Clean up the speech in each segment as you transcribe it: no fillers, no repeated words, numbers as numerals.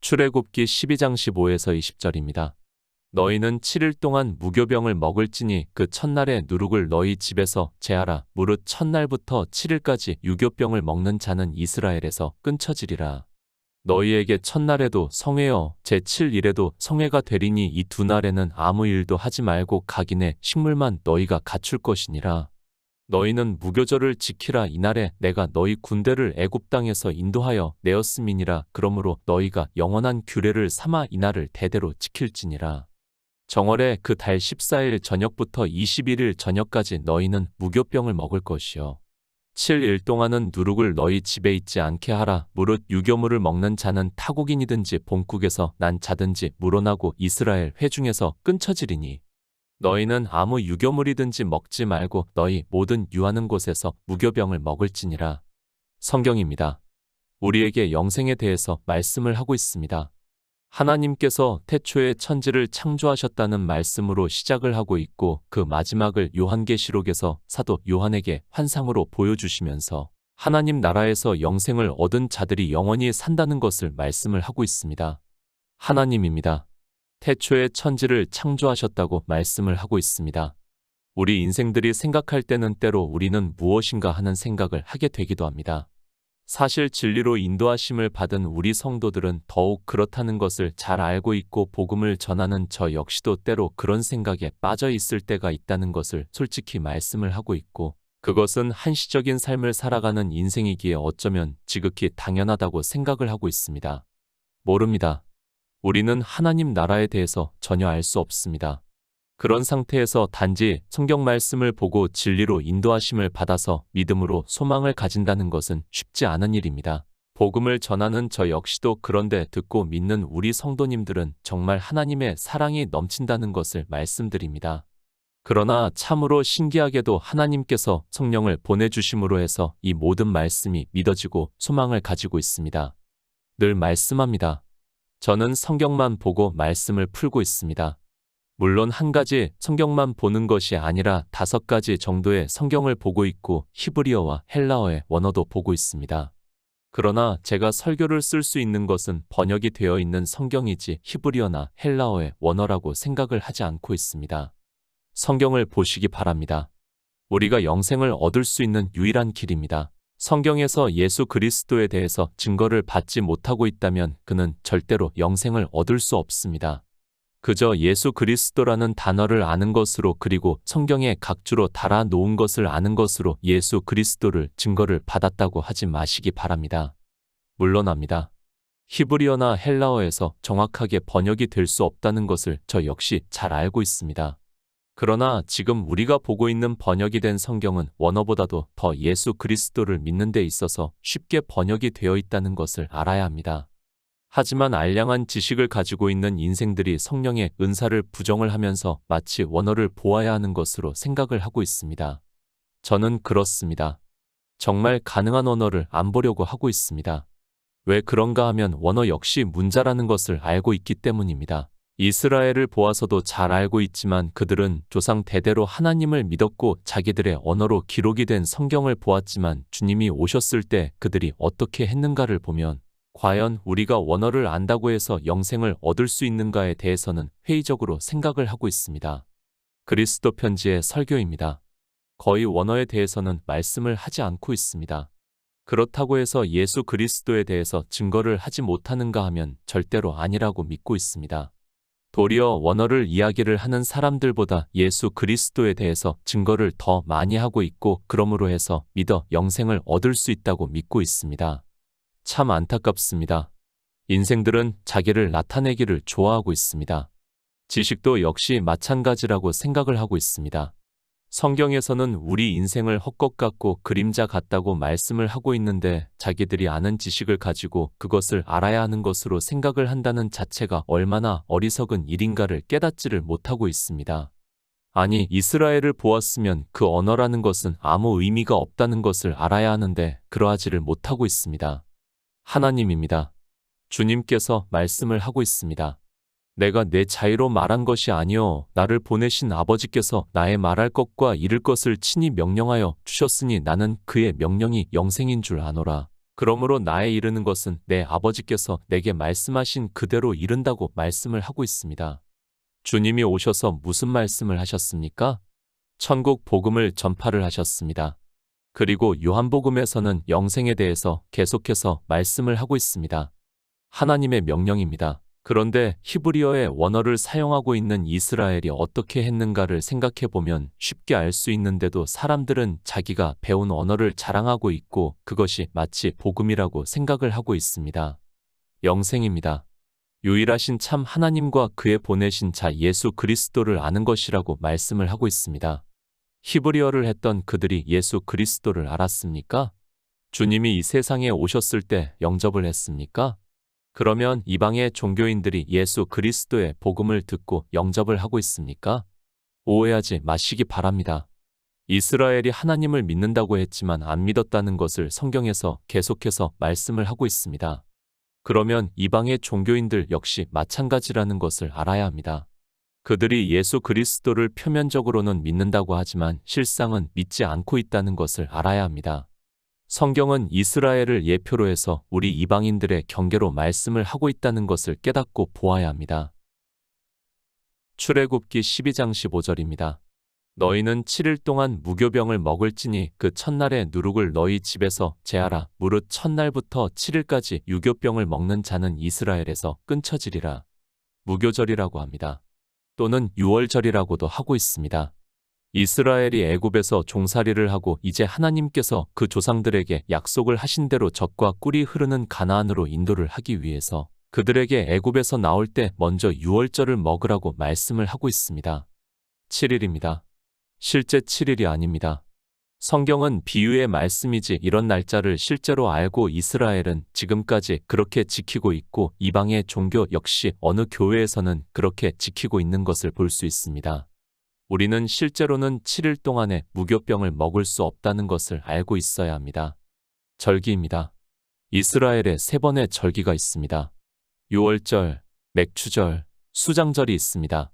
출애굽기 12장 15에서 20절입니다. 너희는 7일 동안 무교병을 먹을지니 그 첫날에 누룩을 너희 집에서 제하라. 무릇 첫날부터 7일까지 유교병을 먹는 자는 이스라엘에서 끊쳐지리라. 너희에게 첫날에도 성회여 제7일에도 성회가 되리니 이 두 날에는 아무 일도 하지 말고 각인의 식물만 너희가 갖출 것이니라. 너희는 무교절을 지키라. 이날에 내가 너희 군대를 애굽 땅에서 인도하여 내었음이니라. 그러므로 너희가 영원한 규례를 삼아 이날을 대대로 지킬지니라. 정월에 그 달 14일 저녁부터 21일 저녁까지 너희는 무교병을 먹을 것이요 7일 동안은 누룩을 너희 집에 있지 않게 하라. 무릇 유교물을 먹는 자는 타국인이든지 본국에서 난 자든지 물어나고 이스라엘 회중에서 끊쳐지리니 너희는 아무 유교물이든지 먹지 말고 너희 모든 유하는 곳에서 무교병을 먹을지니라. 성경입니다. 우리에게 영생에 대해서 말씀을 하고 있습니다. 하나님께서 태초에 천지를 창조하셨다는 말씀으로 시작을 하고 있고 그 마지막을 요한계시록에서 사도 요한에게 환상으로 보여주시면서 하나님 나라에서 영생을 얻은 자들이 영원히 산다는 것을 말씀을 하고 있습니다. 하나님입니다. 태초에 천지를 창조하셨다고 말씀을 하고 있습니다. 우리 인생들이 생각할 때는 때로 우리는 무엇인가 하는 생각을 하게 되기도 합니다. 사실 진리로 인도하심을 받은 우리 성도들은 더욱 그렇다는 것을 잘 알고 있고 복음을 전하는 저 역시도 때로 그런 생각에 빠져 있을 때가 있다는 것을 솔직히 말씀을 하고 있고 그것은 한시적인 삶을 살아가는 인생이기에 어쩌면 지극히 당연하다고 생각을 하고 있습니다. 모릅니다. 우리는 하나님 나라에 대해서 전혀 알 수 없습니다. 그런 상태에서 단지 성경 말씀을 보고 진리로 인도하심을 받아서 믿음으로 소망을 가진다는 것은 쉽지 않은 일입니다. 복음을 전하는 저 역시도 그런데 듣고 믿는 우리 성도님들은 정말 하나님의 사랑이 넘친다는 것을 말씀드립니다. 그러나 참으로 신기하게도 하나님께서 성령을 보내주심으로 해서 이 모든 말씀이 믿어지고 소망을 가지고 있습니다. 늘 말씀합니다. 저는 성경만 보고 말씀을 풀고 있습니다. 물론 한 가지 성경만 보는 것이 아니라 5가지 정도의 성경을 보고 있고 히브리어와 헬라어의 원어도 보고 있습니다. 그러나 제가 설교를 쓸 수 있는 것은 번역이 되어 있는 성경이지 히브리어나 헬라어의 원어라고 생각을 하지 않고 있습니다. 성경을 보시기 바랍니다. 우리가 영생을 얻을 수 있는 유일한 길입니다. 성경에서 예수 그리스도에 대해서 증거를 받지 못하고 있다면 그는 절대로 영생을 얻을 수 없습니다. 그저 예수 그리스도라는 단어를 아는 것으로 그리고 성경에 각주로 달아 놓은 것을 아는 것으로 예수 그리스도를 증거를 받았다고 하지 마시기 바랍니다. 물론합니다. 히브리어나 헬라어에서 정확하게 번역이 될 수 없다는 것을 저 역시 잘 알고 있습니다. 그러나 지금 우리가 보고 있는 번역이 된 성경은 원어보다도 더 예수 그리스도를 믿는 데 있어서 쉽게 번역이 되어 있다는 것을 알아야 합니다. 하지만 알량한 지식을 가지고 있는 인생들이 성령의 은사를 부정을 하면서 마치 원어를 보아야 하는 것으로 생각을 하고 있습니다. 저는 그렇습니다. 정말 가능한 언어를 안 보려고 하고 있습니다. 왜 그런가 하면 원어 역시 문자라는 것을 알고 있기 때문입니다. 이스라엘을 보아서도 잘 알고 있지만 그들은 조상 대대로 하나님을 믿었고 자기들의 언어로 기록이 된 성경을 보았지만 주님이 오셨을 때 그들이 어떻게 했는가를 보면 과연 우리가 원어를 안다고 해서 영생을 얻을 수 있는가에 대해서는 회의적으로 생각을 하고 있습니다. 그리스도 편지의 설교입니다. 거의 원어에 대해서는 말씀을 하지 않고 있습니다. 그렇다고 해서 예수 그리스도에 대해서 증거를 하지 못하는가 하면 절대로 아니라고 믿고 있습니다. 도리어 원어를 이야기를 하는 사람들보다 예수 그리스도에 대해서 증거를 더 많이 하고 있고 그러므로 해서 믿어 영생을 얻을 수 있다고 믿고 있습니다. 참 안타깝습니다. 인생들은 자기를 나타내기를 좋아하고 있습니다. 지식도 역시 마찬가지라고 생각을 하고 있습니다. 성경에서는 우리 인생을 헛것 같고 그림자 같다고 말씀을 하고 있는데 자기들이 아는 지식을 가지고 그것을 알아야 하는 것으로 생각을 한다는 자체가 얼마나 어리석은 일인가를 깨닫지를 못하고 있습니다. 아니, 이스라엘을 보았으면 그 언어라는 것은 아무 의미가 없다는 것을 알아야 하는데 그러하지를 못하고 있습니다. 하나님입니다. 주님께서 말씀을 하고 있습니다. 내가 내 자유로 말한 것이 아니요 나를 보내신 아버지께서 나의 말할 것과 이를 것을 친히 명령하여 주셨으니 나는 그의 명령이 영생인 줄 아노라. 그러므로 나에 이르는 것은 내 아버지께서 내게 말씀하신 그대로 이른다고 말씀을 하고 있습니다. 주님이 오셔서 무슨 말씀을 하셨습니까? 천국 복음을 전파를 하셨습니다. 그리고 요한복음에서는 영생에 대해서 계속해서 말씀을 하고 있습니다. 하나님의 명령입니다. 그런데 히브리어의 원어를 사용하고 있는 이스라엘이 어떻게 했는가를 생각해 보면 쉽게 알 수 있는데도 사람들은 자기가 배운 언어를 자랑하고 있고 그것이 마치 복음이라고 생각을 하고 있습니다. 영생입니다. 유일하신 참 하나님과 그의 보내신 자 예수 그리스도를 아는 것이라고 말씀을 하고 있습니다. 히브리어를 했던 그들이 예수 그리스도를 알았습니까? 주님이 이 세상에 오셨을 때 영접을 했습니까? 그러면 이방의 종교인들이 예수 그리스도의 복음을 듣고 영접을 하고 있습니까? 오해하지 마시기 바랍니다. 이스라엘이 하나님을 믿는다고 했지만 안 믿었다는 것을 성경에서 계속해서 말씀을 하고 있습니다. 그러면 이방의 종교인들 역시 마찬가지라는 것을 알아야 합니다. 그들이 예수 그리스도를 표면적으로는 믿는다고 하지만 실상은 믿지 않고 있다는 것을 알아야 합니다. 성경은 이스라엘을 예표로 해서 우리 이방인들의 경계로 말씀을 하고 있다는 것을 깨닫고 보아야 합니다. 출애굽기 12장 15절입니다. 너희는 7일 동안 무교병을 먹을지니 그 첫날의 누룩을 너희 집에서 제하라. 무릇 첫날부터 7일까지 유교병을 먹는 자는 이스라엘에서 끊쳐지리라. 무교절이라고 합니다. 또는 유월절이라고도 하고 있습니다. 이스라엘이 애굽에서 종살이를 하고 이제 하나님께서 그 조상들에게 약속을 하신 대로 젖과 꿀이 흐르는 가나안으로 인도를 하기 위해서 그들에게 애굽에서 나올 때 먼저 유월절을 먹으라고 말씀을 하고 있습니다. 7일입니다. 실제 7일이 아닙니다. 성경은 비유의 말씀이지 이런 날짜를 실제로 알고 이스라엘은 지금까지 그렇게 지키고 있고 이방의 종교 역시 어느 교회에서는 그렇게 지키고 있는 것을 볼 수 있습니다. 우리는 실제로는 7일 동안에 무교병을 먹을 수 없다는 것을 알고 있어야 합니다. 절기입니다. 이스라엘에 3번의 절기가 있습니다. 유월절, 맥추절, 수장절이 있습니다.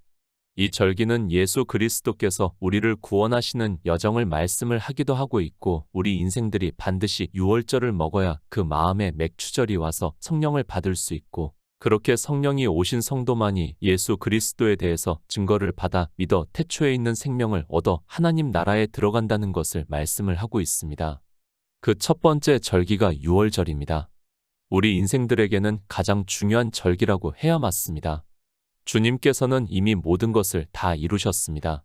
이 절기는 예수 그리스도께서 우리를 구원하시는 여정을 말씀을 하기도 하고 있고 우리 인생들이 반드시 유월절을 먹어야 그 마음에 맥추절이 와서 성령을 받을 수 있고 그렇게 성령이 오신 성도만이 예수 그리스도에 대해서 증거를 받아 믿어 태초에 있는 생명을 얻어 하나님 나라에 들어간다는 것을 말씀을 하고 있습니다. 그 첫 번째 절기가 유월절입니다. 우리 인생들에게는 가장 중요한 절기라고 해야 맞습니다. 주님께서는 이미 모든 것을 다 이루셨습니다.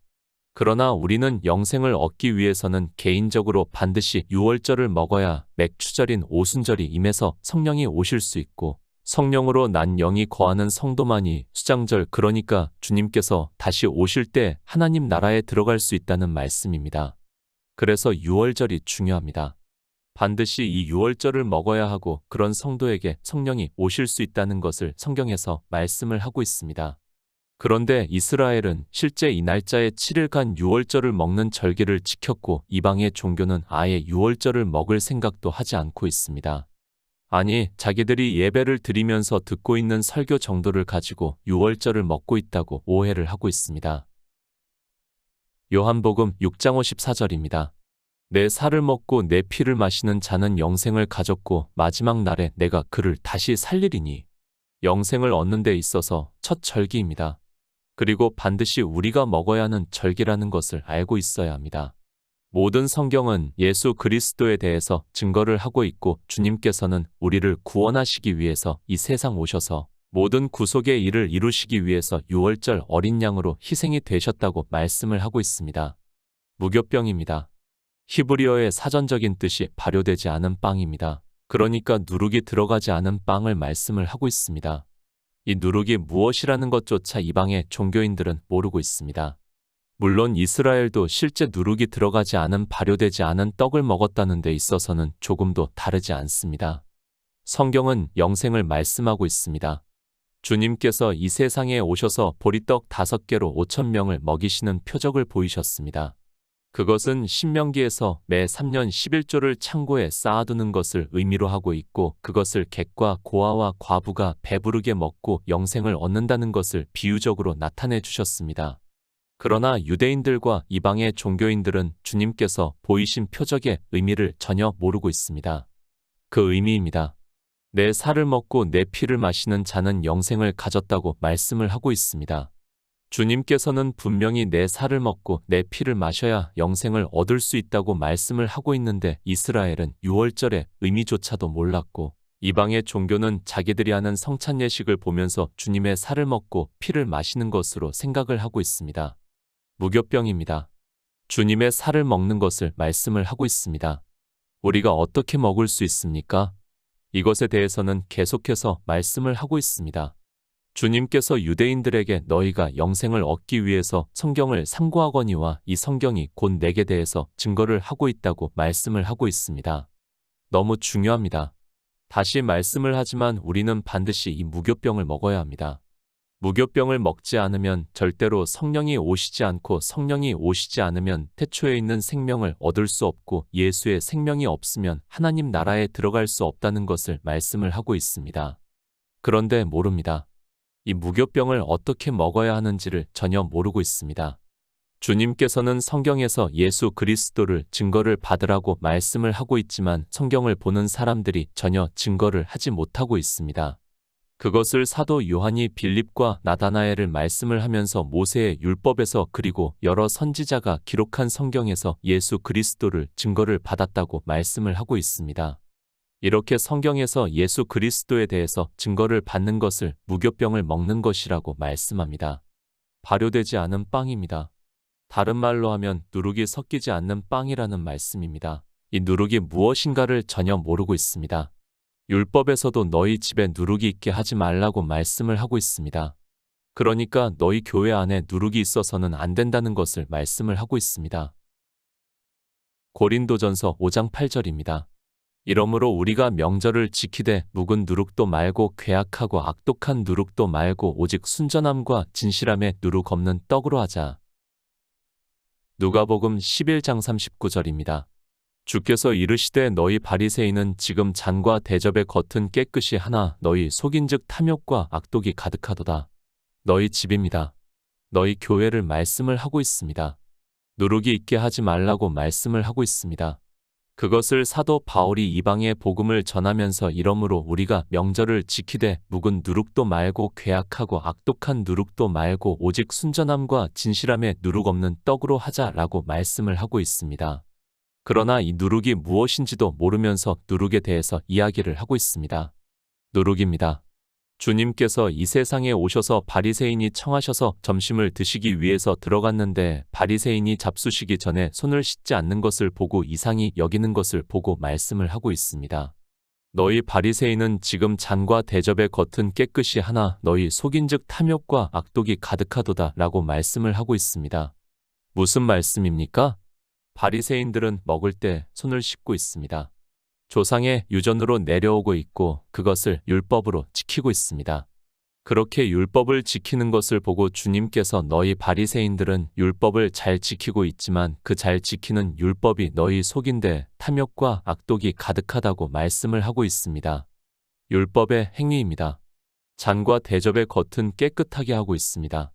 그러나 우리는 영생을 얻기 위해서는 개인적으로 반드시 유월절을 먹어야 맥추절인 오순절이 임해서 성령이 오실 수 있고 성령으로 난 영이 거하는 성도만이 수장절 그러니까 주님께서 다시 오실 때 하나님 나라에 들어갈 수 있다는 말씀입니다. 그래서 유월절이 중요합니다. 반드시 이 유월절을 먹어야 하고 그런 성도에게 성령이 오실 수 있다는 것을 성경에서 말씀을 하고 있습니다. 그런데 이스라엘은 실제 이 날짜에 7일간 유월절을 먹는 절기를 지켰고 이방의 종교는 아예 유월절을 먹을 생각도 하지 않고 있습니다. 아니, 자기들이 예배를 드리면서 듣고 있는 설교 정도를 가지고 유월절을 먹고 있다고 오해를 하고 있습니다. 요한복음 6장 54절입니다. 내 살을 먹고 내 피를 마시는 자는 영생을 가졌고 마지막 날에 내가 그를 다시 살리리니. 영생을 얻는 데 있어서 첫 절기입니다. 그리고 반드시 우리가 먹어야 하는 절기라는 것을 알고 있어야 합니다. 모든 성경은 예수 그리스도에 대해서 증거를 하고 있고 주님께서는 우리를 구원하시기 위해서 이 세상 오셔서 모든 구속의 일을 이루시기 위해서 유월절 어린 양으로 희생이 되셨다고 말씀을 하고 있습니다. 무교병입니다. 히브리어의 사전적인 뜻이 발효되지 않은 빵입니다. 그러니까 누룩이 들어가지 않은 빵을 말씀을 하고 있습니다. 이 누룩이 무엇이라는 것조차 이방의 종교인들은 모르고 있습니다. 물론 이스라엘도 실제 누룩이 들어가지 않은 발효되지 않은 떡을 먹었다는 데 있어서는 조금도 다르지 않습니다. 성경은 영생을 말씀하고 있습니다. 주님께서 이 세상에 오셔서 보리떡 5개로 5,000명을 먹이시는 표적을 보이셨습니다. 그것은 신명기에서 매 3년 11조를 창고에 쌓아두는 것을 의미로 하고 있고 그것을 객과 고아와 과부가 배부르게 먹고 영생을 얻는다는 것을 비유적으로 나타내 주셨습니다. 그러나 유대인들과 이방의 종교인들은 주님께서 보이신 표적의 의미를 전혀 모르고 있습니다. 그 의미입니다. 내 살을 먹고 내 피를 마시는 자는 영생을 가졌다고 말씀을 하고 있습니다. 주님께서는 분명히 내 살을 먹고 내 피를 마셔야 영생을 얻을 수 있다고 말씀을 하고 있는데 이스라엘은 유월절의 의미조차도 몰랐고 이방의 종교는 자기들이 하는 성찬 예식을 보면서 주님의 살을 먹고 피를 마시는 것으로 생각을 하고 있습니다. 무교병입니다. 주님의 살을 먹는 것을 말씀을 하고 있습니다. 우리가 어떻게 먹을 수 있습니까? 이것에 대해서는 계속해서 말씀을 하고 있습니다. 주님께서 유대인들에게 너희가 영생을 얻기 위해서 성경을 상고하거니와 이 성경이 곧 내게 대해서 증거를 하고 있다고 말씀을 하고 있습니다. 너무 중요합니다. 다시 말씀을 하지만 우리는 반드시 이 무교병을 먹어야 합니다. 무교병을 먹지 않으면 절대로 성령이 오시지 않고 성령이 오시지 않으면 태초에 있는 생명을 얻을 수 없고 예수의 생명이 없으면 하나님 나라에 들어갈 수 없다는 것을 말씀을 하고 있습니다. 그런데 모릅니다. 이 무교병을 어떻게 먹어야 하는지를 전혀 모르고 있습니다. 주님께서는 성경에서 예수 그리스도를 증거를 받으라고 말씀을 하고 있지만 성경을 보는 사람들이 전혀 증거를 하지 못하고 있습니다. 그것을 사도 요한이 빌립과 나다나엘을 말씀을 하면서 모세의 율법에서 그리고 여러 선지자가 기록한 성경에서 예수 그리스도를 증거를 받았다고 말씀을 하고 있습니다. 이렇게 성경에서 예수 그리스도에 대해서 증거를 받는 것을 무교병을 먹는 것이라고 말씀합니다. 발효되지 않은 빵입니다. 다른 말로 하면 누룩이 섞이지 않는 빵이라는 말씀입니다. 이 누룩이 무엇인가를 전혀 모르고 있습니다. 율법에서도 너희 집에 누룩이 있게 하지 말라고 말씀을 하고 있습니다. 그러니까 너희 교회 안에 누룩이 있어서는 안 된다는 것을 말씀을 하고 있습니다. 고린도전서 5장 8절입니다. 이러므로 우리가 명절을 지키되 묵은 누룩도 말고 괴악하고 악독한 누룩도 말고 오직 순전함과 진실함에 누룩 없는 떡으로 하자. 누가복음 11장 39절입니다. 주께서 이르시되 너희 바리새인은 지금 잔과 대접의 겉은 깨끗이 하나 너희 속인즉 탐욕과 악독이 가득하도다. 너희 집입니다. 너희 교회를 말씀을 하고 있습니다. 누룩이 있게 하지 말라고 말씀을 하고 있습니다. 그것을 사도 바울이 이방의 복음을 전하면서 이러므로 우리가 명절을 지키되 묵은 누룩도 말고 괴악하고 악독한 누룩도 말고 오직 순전함과 진실함에 누룩 없는 떡으로 하자라고 말씀을 하고 있습니다. 그러나 이 누룩이 무엇인지도 모르면서 누룩에 대해서 이야기를 하고 있습니다. 누룩입니다. 주님께서 이 세상에 오셔서 바리새인이 청하셔서 점심을 드시기 위해서 들어갔는데 바리새인이 잡수시기 전에 손을 씻지 않는 것을 보고 이상히 여기는 것을 보고 말씀을 하고 있습니다. 너희 바리새인은 지금 잔과 대접의 겉은 깨끗이 하나 너희 속인즉 탐욕과 악독이 가득하도다 라고 말씀을 하고 있습니다. 무슨 말씀입니까? 바리새인들은 먹을 때 손을 씻고 있습니다. 조상의 유전으로 내려오고 있고 그것을 율법으로 지키고 있습니다. 그렇게 율법을 지키는 것을 보고 주님께서 너희 바리새인들은 율법을 잘 지키고 있지만 그 잘 지키는 율법이 너희 속인데 탐욕과 악독이 가득하다고 말씀을 하고 있습니다. 율법의 행위입니다. 잔과 대접의 겉은 깨끗하게 하고 있습니다.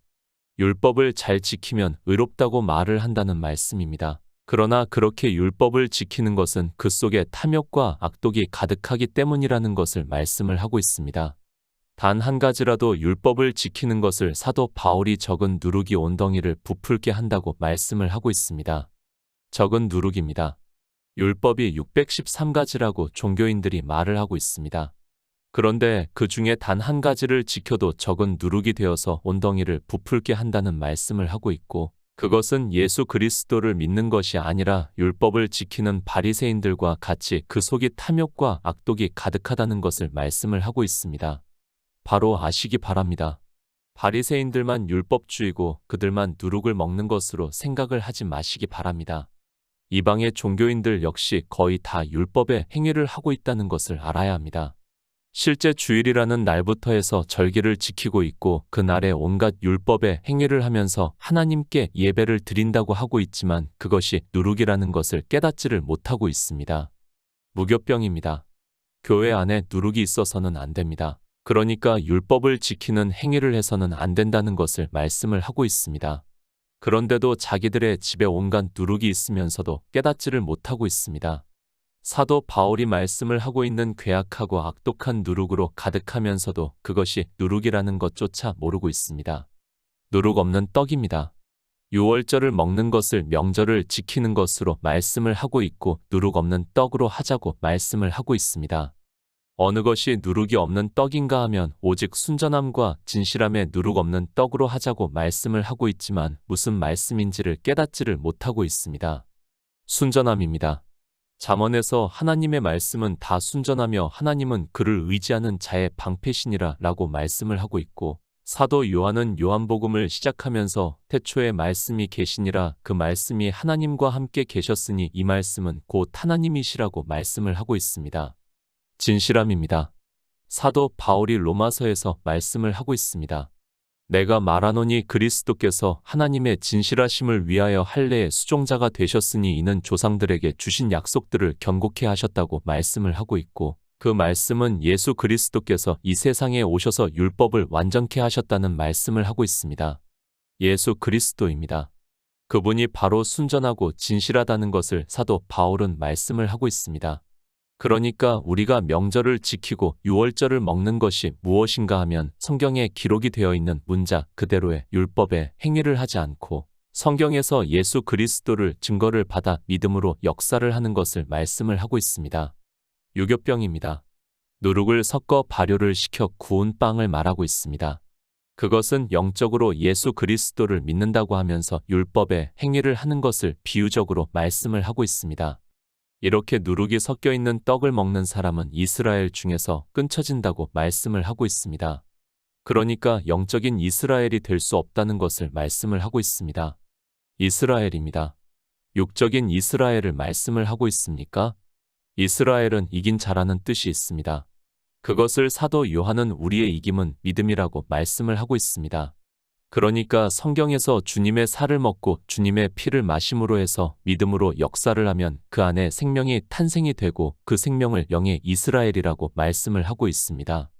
율법을 잘 지키면 의롭다고 말을 한다는 말씀입니다. 그러나 그렇게 율법을 지키는 것은 그 속에 탐욕과 악독이 가득하기 때문이라는 것을 말씀을 하고 있습니다. 단 한 가지라도 율법을 지키는 것을 사도 바울이 적은 누룩이 온덩이를 부풀게 한다고 말씀을 하고 있습니다. 적은 누룩입니다. 율법이 613가지라고 종교인들이 말을 하고 있습니다. 그런데 그 중에 단 한 가지를 지켜도 적은 누룩이 되어서 온덩이를 부풀게 한다는 말씀을 하고 있고 그것은 예수 그리스도를 믿는 것이 아니라 율법을 지키는 바리새인들과 같이 그 속이 탐욕과 악독이 가득하다는 것을 말씀을 하고 있습니다. 바로 아시기 바랍니다. 바리새인들만 율법주의고 그들만 누룩을 먹는 것으로 생각을 하지 마시기 바랍니다. 이방의 종교인들 역시 거의 다 율법의 행위를 하고 있다는 것을 알아야 합니다. 실제 주일이라는 날부터 해서 절기를 지키고 있고 그 날에 온갖 율법의 행위를 하면서 하나님께 예배를 드린다고 하고 있지만 그것이 누룩이라는 것을 깨닫지를 못하고 있습니다. 무교병입니다. 교회 안에 누룩이 있어서는 안 됩니다. 그러니까 율법을 지키는 행위를 해서는 안 된다는 것을 말씀을 하고 있습니다. 그런데도 자기들의 집에 온갖 누룩이 있으면서도 깨닫지를 못하고 있습니다. 사도 바울이 말씀을 하고 있는 괴악하고 악독한 누룩으로 가득하면서도 그것이 누룩이라는 것조차 모르고 있습니다. 누룩 없는 떡입니다. 유월절을 먹는 것을 명절을 지키는 것으로 말씀을 하고 있고 누룩 없는 떡으로 하자고 말씀을 하고 있습니다. 어느 것이 누룩이 없는 떡인가 하면 오직 순전함과 진실함의 누룩 없는 떡으로 하자고 말씀을 하고 있지만 무슨 말씀인지를 깨닫지를 못하고 있습니다. 순전함입니다. 잠언에서 하나님의 말씀은 다 순전하며 하나님은 그를 의지하는 자의 방패시니라 라고 말씀을 하고 있고, 사도 요한은 요한복음을 시작하면서 태초에 말씀이 계시니라, 그 말씀이 하나님과 함께 계셨으니 이 말씀은 곧 하나님이시라고 말씀을 하고 있습니다. 진실함입니다. 사도 바울이 로마서에서 말씀을 하고 있습니다. 내가 말하노니 그리스도께서 하나님의 진실하심을 위하여 할례의 수종자가 되셨으니 이는 조상들에게 주신 약속들을 견고케 하셨다고 말씀을 하고 있고, 그 말씀은 예수 그리스도께서 이 세상에 오셔서 율법을 완전케 하셨다는 말씀을 하고 있습니다. 예수 그리스도입니다. 그분이 바로 순전하고 진실하다는 것을 사도 바울은 말씀을 하고 있습니다. 그러니까 우리가 명절을 지키고 유월절을 먹는 것이 무엇인가 하면 성경에 기록이 되어 있는 문자 그대로의 율법의 행위를 하지 않고 성경에서 예수 그리스도를 증거를 받아 믿음으로 역사를 하는 것을 말씀을 하고 있습니다. 유교병입니다. 누룩을 섞어 발효를 시켜 구운 빵을 말하고 있습니다. 그것은 영적으로 예수 그리스도를 믿는다고 하면서 율법의 행위를 하는 것을 비유적으로 말씀을 하고 있습니다. 이렇게 누룩이 섞여 있는 떡을 먹는 사람은 이스라엘 중에서 끊쳐진다고 말씀을 하고 있습니다. 그러니까 영적인 이스라엘이 될 수 없다는 것을 말씀을 하고 있습니다. 이스라엘입니다. 육적인 이스라엘을 말씀을 하고 있습니까? 이스라엘은 이긴 자라는 뜻이 있습니다. 그것을 사도 요한은 우리의 이김은 믿음이라고 말씀을 하고 있습니다. 그러니까 성경에서 주님의 살을 먹고 주님의 피를 마심으로 해서 믿음으로 역사를 하면 그 안에 생명이 탄생이 되고 그 생명을 영의 이스라엘이라고 말씀을 하고 있습니다.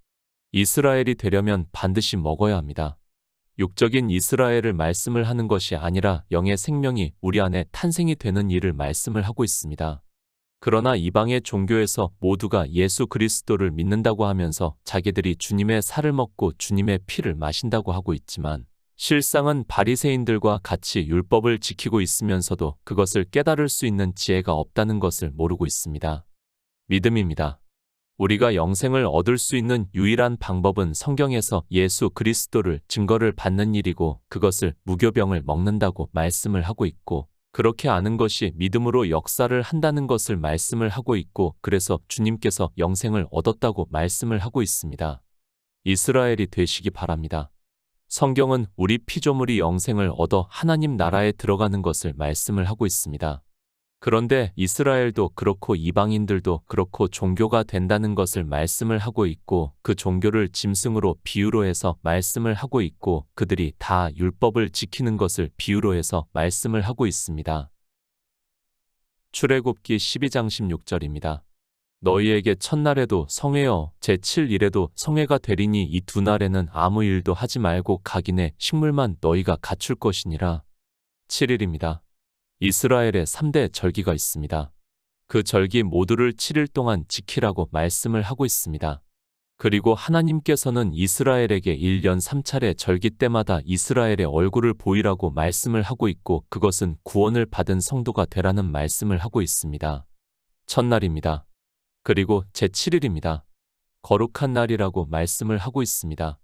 이스라엘이 되려면 반드시 먹어야 합니다. 육적인 이스라엘을 말씀을 하는 것이 아니라 영의 생명이 우리 안에 탄생이 되는 일을 말씀을 하고 있습니다. 그러나 이방의 종교에서 모두가 예수 그리스도를 믿는다고 하면서 자기들이 주님의 살을 먹고 주님의 피를 마신다고 하고 있지만 실상은 바리새인들과 같이 율법을 지키고 있으면서도 그것을 깨달을 수 있는 지혜가 없다는 것을 모르고 있습니다. 믿음입니다. 우리가 영생을 얻을 수 있는 유일한 방법은 성경에서 예수 그리스도를 증거를 받는 일이고 그것을 무교병을 먹는다고 말씀을 하고 있고, 그렇게 아는 것이 믿음으로 역사를 한다는 것을 말씀을 하고 있고, 그래서 주님께서 영생을 얻었다고 말씀을 하고 있습니다. 이스라엘이 되시기 바랍니다. 성경은 우리 피조물이 영생을 얻어 하나님 나라에 들어가는 것을 말씀을 하고 있습니다. 그런데 이스라엘도 그렇고 이방인들도 그렇고 종교가 된다는 것을 말씀을 하고 있고, 그 종교를 짐승으로 비유로 해서 말씀을 하고 있고, 그들이 다 율법을 지키는 것을 비유로 해서 말씀을 하고 있습니다. 출애굽기 12장 16절입니다. 너희에게 첫날에도 성회여 제7일에도 성회가 되리니 이 두 날에는 아무 일도 하지 말고 각인의 식물만 너희가 갖출 것이니라. 7일입니다. 이스라엘에 3대 절기가 있습니다. 그 절기 모두를 7일 동안 지키라고 말씀을 하고 있습니다. 그리고 하나님께서는 이스라엘에게 1년 3차례 절기 때마다 이스라엘의 얼굴을 보이라고 말씀을 하고 있고, 그것은 구원을 받은 성도가 되라는 말씀을 하고 있습니다. 첫날입니다. 그리고 제7일입니다. 거룩한 날이라고 말씀을 하고 있습니다.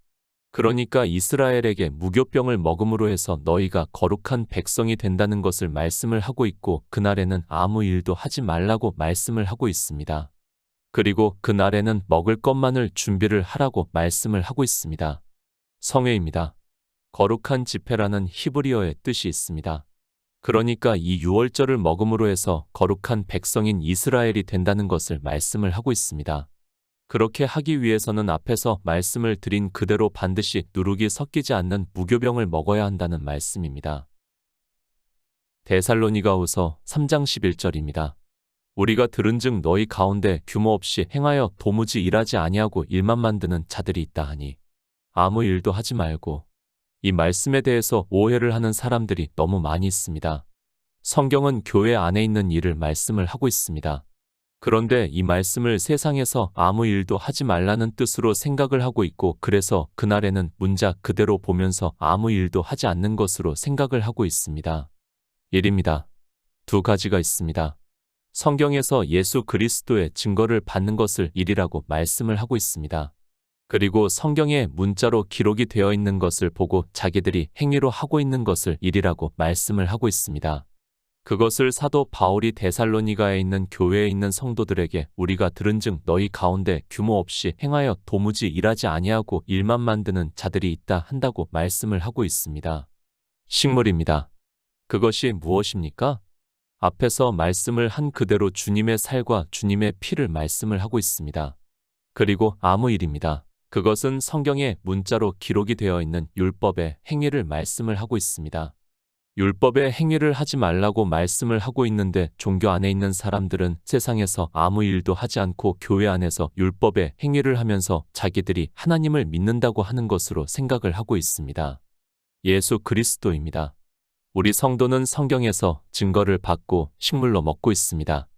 그러니까 이스라엘에게 무교병을 먹음으로 해서 너희가 거룩한 백성이 된다는 것을 말씀을 하고 있고, 그날에는 아무 일도 하지 말라고 말씀을 하고 있습니다. 그리고 그날에는 먹을 것만을 준비를 하라고 말씀을 하고 있습니다. 성회입니다. 거룩한 집회라는 히브리어의 뜻이 있습니다. 그러니까 이 유월절을 먹음으로 해서 거룩한 백성인 이스라엘이 된다는 것을 말씀을 하고 있습니다. 그렇게 하기 위해서는 앞에서 말씀을 드린 그대로 반드시 누룩이 섞이지 않는 무교병을 먹어야 한다는 말씀입니다. 데살로니가후서 3장 11절입니다. 우리가 들은즉 너희 가운데 규모 없이 행하여 도무지 일하지 아니하고 일만 만드는 자들이 있다 하니, 아무 일도 하지 말고. 이 말씀에 대해서 오해를 하는 사람들이 너무 많이 있습니다. 성경은 교회 안에 있는 일을 말씀을 하고 있습니다. 그런데 이 말씀을 세상에서 아무 일도 하지 말라는 뜻으로 생각을 하고 있고, 그래서 그날에는 문자 그대로 보면서 아무 일도 하지 않는 것으로 생각을 하고 있습니다. 일입니다. 두 가지가 있습니다. 성경에서 예수 그리스도의 증거를 받는 것을 일이라고 말씀을 하고 있습니다. 그리고 성경에 문자로 기록이 되어 있는 것을 보고 자기들이 행위로 하고 있는 것을 일이라고 말씀을 하고 있습니다. 그것을 사도 바울이 데살로니가에 있는 교회에 있는 성도들에게 우리가 들은즉 너희 가운데 규모 없이 행하여 도무지 일하지 아니하고 일만 만드는 자들이 있다 한다고 말씀을 하고 있습니다. 식물입니다. 그것이 무엇입니까? 앞에서 말씀을 한 그대로 주님의 살과 주님의 피를 말씀을 하고 있습니다. 그리고 아무 일입니다. 그것은 성경에 문자로 기록이 되어 있는 율법의 행위를 말씀을 하고 있습니다. 율법의 행위를 하지 말라고 말씀을 하고 있는데 종교 안에 있는 사람들은 세상에서 아무 일도 하지 않고 교회 안에서 율법의 행위를 하면서 자기들이 하나님을 믿는다고 하는 것으로 생각을 하고 있습니다. 예수 그리스도입니다. 우리 성도는 성경에서 증거를 받고 식물로 먹고 있습니다.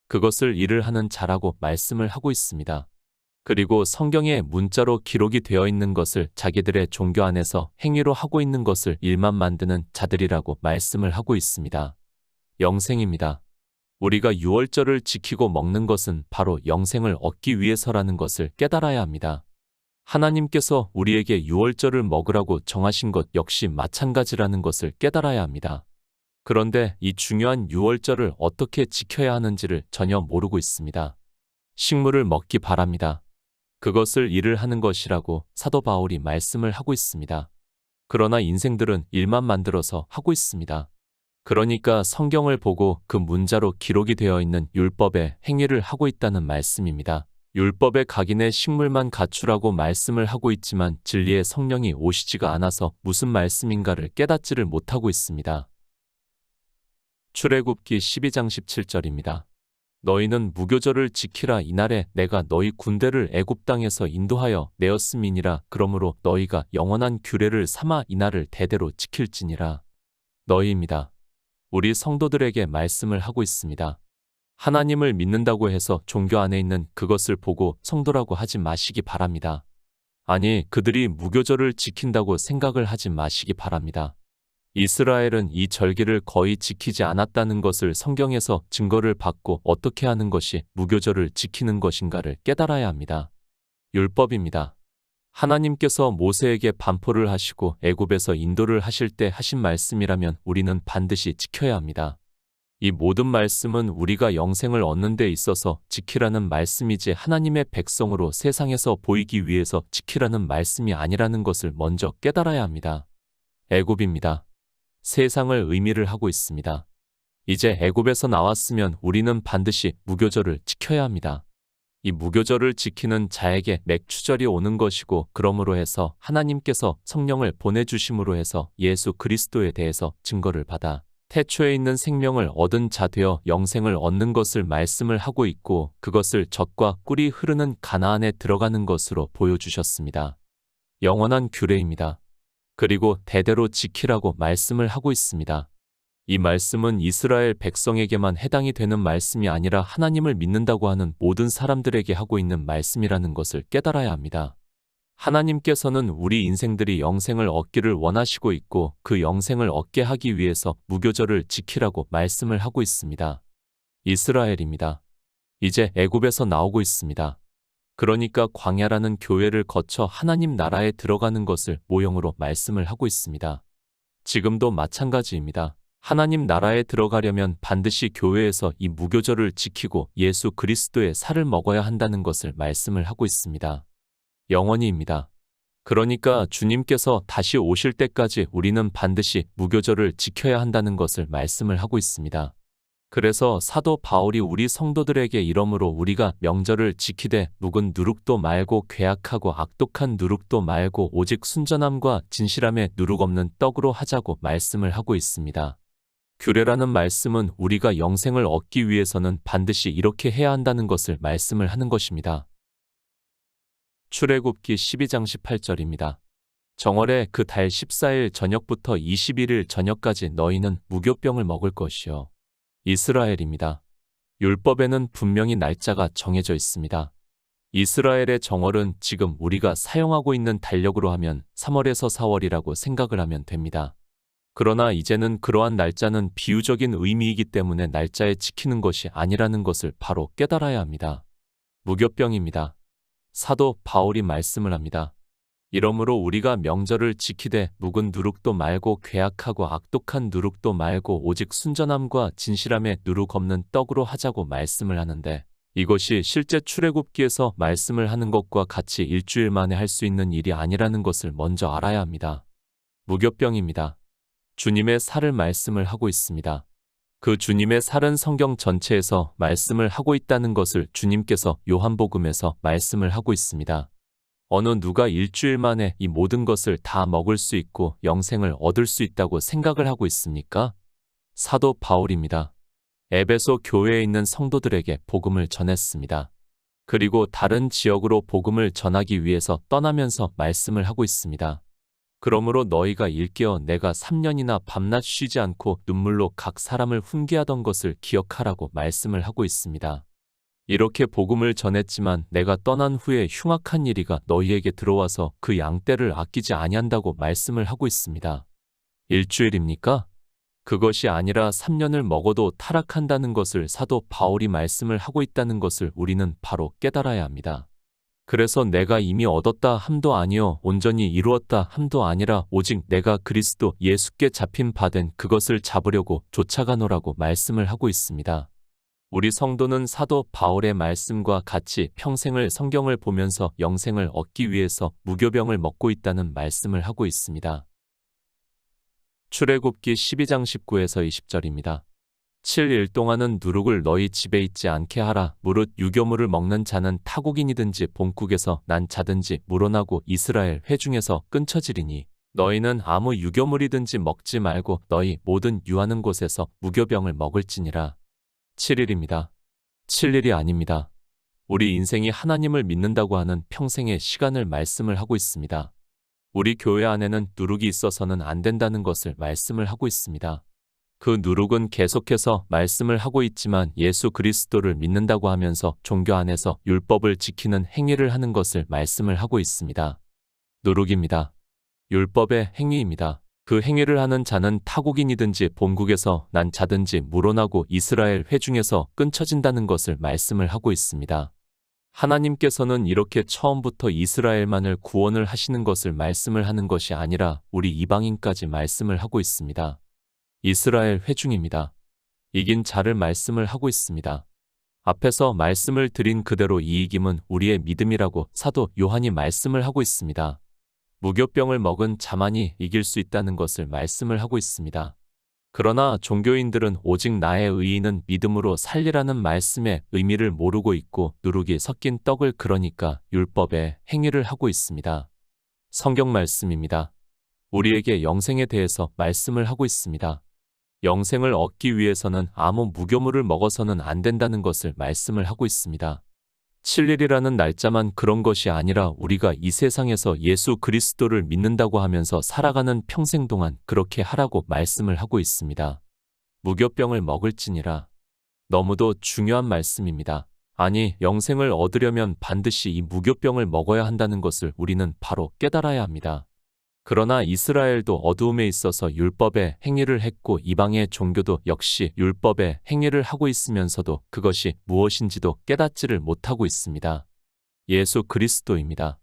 그것을 일을 하는 자라고 말씀을 하고 있습니다. 그리고 성경에 문자로 기록이 되어 있는 것을 자기들의 종교 안에서 행위로 하고 있는 것을 일만 만드는 자들이라고 말씀을 하고 있습니다. 영생입니다. 우리가 유월절을 지키고 먹는 것은 바로 영생을 얻기 위해서라는 것을 깨달아야 합니다. 하나님께서 우리에게 유월절을 먹으라고 정하신 것 역시 마찬가지라는 것을 깨달아야 합니다. 그런데 이 중요한 유월절을 어떻게 지켜야 하는지를 전혀 모르고 있습니다. 식물을 먹기 바랍니다. 그것을 일을 하는 것이라고 사도 바울이 말씀을 하고 있습니다. 그러나 인생들은 일만 만들어서 하고 있습니다. 그러니까 성경을 보고 그 문자로 기록이 되어 있는 율법의 행위를 하고 있다는 말씀입니다. 율법의 각인의 식물만 갖추라고 말씀을 하고 있지만 진리의 성령이 오시지가 않아서 무슨 말씀인가를 깨닫지를 못하고 있습니다. 출애굽기 12장 17절입니다. 너희는 무교절을 지키라. 이날에 내가 너희 군대를 애굽 땅에서 인도하여 내었음이니라. 그러므로 너희가 영원한 규례를 삼아 이날을 대대로 지킬지니라. 너희입니다. 우리 성도들에게 말씀을 하고 있습니다. 하나님을 믿는다고 해서 종교 안에 있는 그것을 보고 성도라고 하지 마시기 바랍니다. 아니, 그들이 무교절을 지킨다고 생각을 하지 마시기 바랍니다. 이스라엘은 이 절기를 거의 지키지 않았다는 것을 성경에서 증거를 받고 어떻게 하는 것이 무교절을 지키는 것인가를 깨달아야 합니다. 율법입니다. 하나님께서 모세에게 반포를 하시고 애굽에서 인도를 하실 때 하신 말씀이라면 우리는 반드시 지켜야 합니다. 이 모든 말씀은 우리가 영생을 얻는 데 있어서 지키라는 말씀이지 하나님의 백성으로 세상에서 보이기 위해서 지키라는 말씀이 아니라는 것을 먼저 깨달아야 합니다. 애굽입니다. 세상을 의미를 하고 있습니다. 이제 애굽에서 나왔으면 우리는 반드시 무교절을 지켜야 합니다. 이 무교절을 지키는 자에게 맥추절이 오는 것이고, 그러므로 해서 하나님께서 성령을 보내주심으로 해서 예수 그리스도에 대해서 증거를 받아 태초에 있는 생명을 얻은 자 되어 영생을 얻는 것을 말씀을 하고 있고, 그것을 젖과 꿀이 흐르는 가나안에 들어가는 것으로 보여주셨습니다. 영원한 규례입니다. 그리고 대대로 지키라고 말씀을 하고 있습니다. 이 말씀은 이스라엘 백성에게만 해당이 되는 말씀이 아니라 하나님을 믿는다고 하는 모든 사람들에게 하고 있는 말씀이라는 것을 깨달아야 합니다. 하나님께서는 우리 인생들이 영생을 얻기를 원하시고 있고, 그 영생을 얻게 하기 위해서 무교절을 지키라고 말씀을 하고 있습니다. 이스라엘입니다. 이제 애굽에서 나오고 있습니다. 그러니까 광야라는 교회를 거쳐 하나님 나라에 들어가는 것을 모형으로 말씀을 하고 있습니다. 지금도 마찬가지입니다. 하나님 나라에 들어가려면 반드시 교회에서 이 무교절을 지키고 예수 그리스도의 살을 먹어야 한다는 것을 말씀을 하고 있습니다. 영원히입니다. 그러니까 주님께서 다시 오실 때까지 우리는 반드시 무교절을 지켜야 한다는 것을 말씀을 하고 있습니다. 그래서 사도 바울이 우리 성도들에게 이러므로 우리가 명절을 지키되 묵은 누룩도 말고 괴악하고 악독한 누룩도 말고 오직 순전함과 진실함에 누룩 없는 떡으로 하자고 말씀을 하고 있습니다. 규례라는 말씀은 우리가 영생을 얻기 위해서는 반드시 이렇게 해야 한다는 것을 말씀을 하는 것입니다. 출애굽기 12장 18절입니다. 정월에 그 달 14일 저녁부터 21일 저녁까지 너희는 무교병을 먹을 것이요. 이스라엘입니다. 율법에는 분명히 날짜가 정해져 있습니다. 이스라엘의 정월은 지금 우리가 사용하고 있는 달력으로 하면 3월에서 4월이라고 생각을 하면 됩니다. 그러나 이제는 그러한 날짜는 비유적인 의미이기 때문에 날짜에 지키는 것이 아니라는 것을 바로 깨달아야 합니다. 무교병입니다. 사도 바울이 말씀을 합니다. 이러므로 우리가 명절을 지키되 묵은 누룩도 말고 괴악하고 악독한 누룩도 말고 오직 순전함과 진실함에 누룩 없는 떡으로 하자고 말씀을 하는데, 이것이 실제 출애굽기에서 말씀을 하는 것과 같이 일주일 만에 할 수 있는 일이 아니라는 것을 먼저 알아야 합니다. 무교병입니다. 주님의 살을 말씀을 하고 있습니다. 그 주님의 살은 성경 전체에서 말씀을 하고 있다는 것을 주님께서 요한복음에서 말씀을 하고 있습니다. 어느 누가 일주일 만에 이 모든 것을 다 먹을 수 있고 영생을 얻을 수 있다고 생각을 하고 있습니까? 사도 바울입니다. 에베소 교회에 있는 성도들에게 복음을 전했습니다. 그리고 다른 지역으로 복음을 전하기 위해서 떠나면서 말씀을 하고 있습니다. 그러므로 너희가 일깨어 내가 3년이나 밤낮 쉬지 않고 눈물로 각 사람을 훈계하던 것을 기억하라고 말씀을 하고 있습니다. 이렇게 복음을 전했지만 내가 떠난 후에 흉악한 이리가 너희에게 들어와서 그 양떼를 아끼지 아니한다고 말씀을 하고 있습니다. 일주일입니까? 그것이 아니라 3년을 먹어도 타락한다는 것을 사도 바울이 말씀을 하고 있다는 것을 우리는 바로 깨달아야 합니다. 그래서 내가 이미 얻었다 함도 아니요 온전히 이루었다 함도 아니라 오직 내가 그리스도 예수께 잡힌 바 된 그것을 잡으려고 쫓아가노라고 말씀을 하고 있습니다. 우리 성도는 사도 바울의 말씀과 같이 평생을 성경을 보면서 영생을 얻기 위해서 무교병을 먹고 있다는 말씀을 하고 있습니다. 출애굽기 12장 19에서 20절입니다. 7일 동안은 누룩을 너희 집에 있지 않게 하라. 무릇 유교물을 먹는 자는 타국인이든지 본국에서 난 자든지 물어나고 이스라엘 회중에서 끊쳐지리니 너희는 아무 유교물이든지 먹지 말고 너희 모든 유하는 곳에서 무교병을 먹을지니라. 7일입니다. 7일이 아닙니다. 우리 인생이 하나님을 믿는다고 하는 평생의 시간을 말씀을 하고 있습니다. 우리 교회 안에는 누룩이 있어서는 안 된다는 것을 말씀을 하고 있습니다. 그 누룩은 계속해서 말씀을 하고 있지만 예수 그리스도를 믿는다고 하면서 종교 안에서 율법을 지키는 행위를 하는 것을 말씀을 하고 있습니다. 누룩입니다. 율법의 행위입니다. 그 행위를 하는 자는 타국인이든지 본국에서 난 자든지 물어나고 이스라엘 회중에서 끊쳐진다는 것을 말씀을 하고 있습니다. 하나님께서는 이렇게 처음부터 이스라엘만을 구원을 하시는 것을 말씀을 하는 것이 아니라 우리 이방인까지 말씀을 하고 있습니다. 이스라엘 회중입니다. 이긴 자를 말씀을 하고 있습니다. 앞에서 말씀을 드린 그대로 이 이김은 우리의 믿음이라고 사도 요한이 말씀을 하고 있습니다. 무교병을 먹은 자만이 이길 수 있다는 것을 말씀을 하고 있습니다. 그러나 종교인들은 오직 나의 의인은 믿음으로 살리라는 말씀의 의미를 모르고 있고 누룩이 섞인 떡을 그러니까 율법의 행위를 하고 있습니다. 성경 말씀입니다. 우리에게 영생에 대해서 말씀을 하고 있습니다. 영생을 얻기 위해서는 아무 무교물을 먹어서는 안 된다는 것을 말씀을 하고 있습니다. 7일이라는 날짜만 그런 것이 아니라 우리가 이 세상에서 예수 그리스도를 믿는다고 하면서 살아가는 평생 동안 그렇게 하라고 말씀을 하고 있습니다. 무교병을 먹을지니라. 너무도 중요한 말씀입니다. 아니, 영생을 얻으려면 반드시 이 무교병을 먹어야 한다는 것을 우리는 바로 깨달아야 합니다. 그러나 이스라엘도 어두움에 있어서 율법의 행위를 했고 이방의 종교도 역시 율법의 행위를 하고 있으면서도 그것이 무엇인지도 깨닫지를 못하고 있습니다. 예수 그리스도입니다.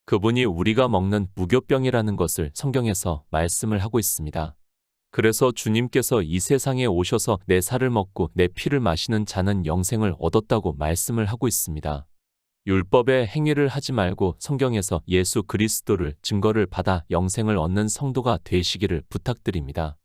그분이 우리가 먹는 무교병이라는 것을 성경에서 말씀을 하고 있습니다. 그래서 주님께서 이 세상에 오셔서 내 살을 먹고 내 피를 마시는 자는 영생을 얻었다고 말씀을 하고 있습니다. 율법의 행위를 하지 말고 성경에서 예수 그리스도를 증거를 받아 영생을 얻는 성도가 되시기를 부탁드립니다.